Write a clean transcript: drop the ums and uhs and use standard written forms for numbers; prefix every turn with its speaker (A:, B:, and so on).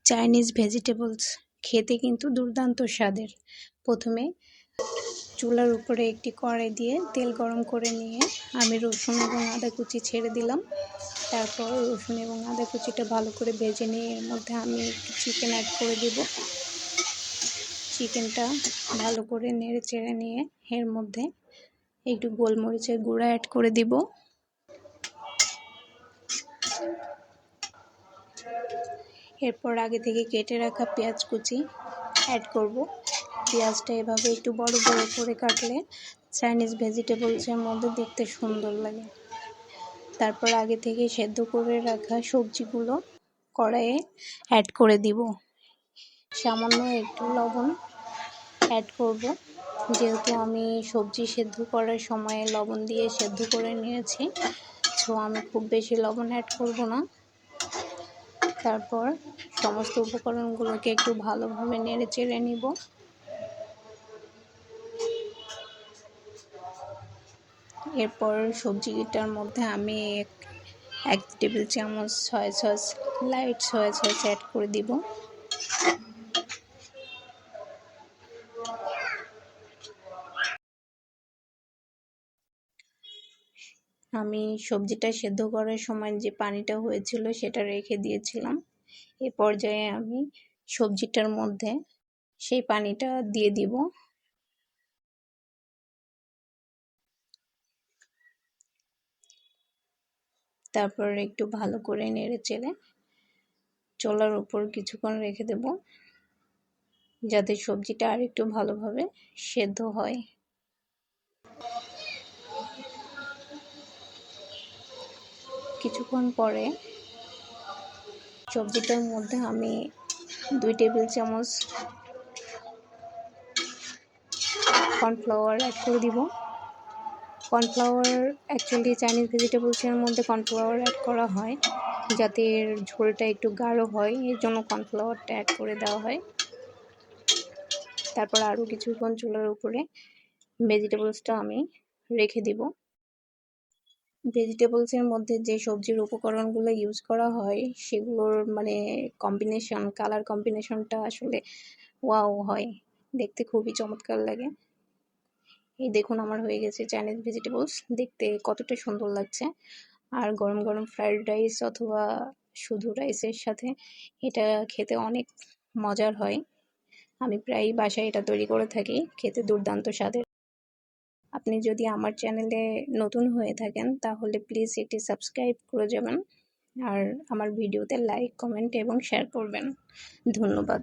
A: Chinese vegetables খেতে কিন্তু দুর্দান্ত স্বাদের। প্রথমে চুলার উপরে একটি কড়াই দিয়ে তেল গরম করে নিয়ে আমি রসুন এবং আদা কুচি ছেড়ে দিলাম। তারপর রসুন এবং আদা কুচিটা ভালো করে ভেজে নিয়ে এর মধ্যে আমি চিকেন অ্যাড করে দেব। চিকেনটা ভালো করে নেড়ে চেড়ে নিয়ে এর মধ্যে একটু গোলমরিচের গুঁড়া অ্যাড করে দিব। এরপর আগে থেকে কেটে রাখা পেঁয়াজ কুচি অ্যাড করব। পেঁয়াজটা এভাবে একটু বড় বড় করে কাটলে চাইনিজ ভেজিটেবলসের মধ্যে দেখতে সুন্দর লাগে। তারপর আগে থেকে সেদ্ধ করে রাখা সবজিগুলো কড়াইয়ে অ্যাড করে দিব। সামান্য একটু লবণ অ্যাড করব, যেহেতু আমি সবজি সেদ্ধ করার সময় লবণ দিয়ে সেদ্ধ করে নিয়েছি, সো আমি খুব বেশি লবণ অ্যাড করব না। তারপর সমস্ত উপকরণগুলোকে একটু ভালোভাবে নেড়ে চেড়ে নিব। এরপর সবজিটার মধ্যে আমি এক টেবিল চামচ soya sauce, light soya sauce add করে দিব। আমি সবজিটা সেদ্ধ করার সময় যে পানিটা হয়েছিল সেটা রেখে দিয়েছিলাম। এ পর্যায়ে আমি সবজিটার মধ্যে সেই পানিটা দিয়ে দিব। তারপর একটু ভালো করে নেড়ে চেড়ে চুলার উপর কিছুক্ষণ রেখে দেব, যাতে সবজিটা আর একটু ভালোভাবে সেদ্ধ হয়। কিছুক্ষণ পরে সবজিটার মধ্যে আমি 2 টেবিল চামচ কর্নফ্লাওয়ার অ্যাড করে দিব। কর্নফ্লাওয়ার অ্যাকচুয়ালি চাইনিজ ভেজিটেবলসের মধ্যে কর্নফ্লাওয়ার অ্যাড করা হয় যাতে এর ঝোলটা একটু গাঢ় হয়, এর জন্য কর্নফ্লাওয়ারটা অ্যাড করে দেওয়া হয়। তারপর আরও কিছুক্ষণ চুলার উপরে ভেজিটেবলসটা আমি রেখে দিব। ভেজিটেবলসের মধ্যে যে সবজির উপকরণগুলো ইউজ করা হয় সেগুলোর কালার কম্বিনেশনটা আসলে ওয়াও হয়, দেখতে খুবই চমৎকার লাগে। এই দেখুন আমার হয়ে গেছে চাইনিজ ভেজিটেবলস, দেখতে কতটা সুন্দর লাগছে। আর গরম গরম ফ্রাইড রাইস অথবা শুধু রাইসের সাথে এটা খেতে অনেক মজার হয়। আমি প্রায়ই বাসায় এটা তৈরি করে থাকি, খেতে দুর্দান্ত স্বাদের। আপনি যদি আমার চ্যানেলে নতুন হয়ে থাকেন তাহলে প্লিজ এটি সাবস্ক্রাইব করে যাবেন আর আমার ভিডিওতে লাইক, কমেন্ট এবং শেয়ার করবেন। ধন্যবাদ।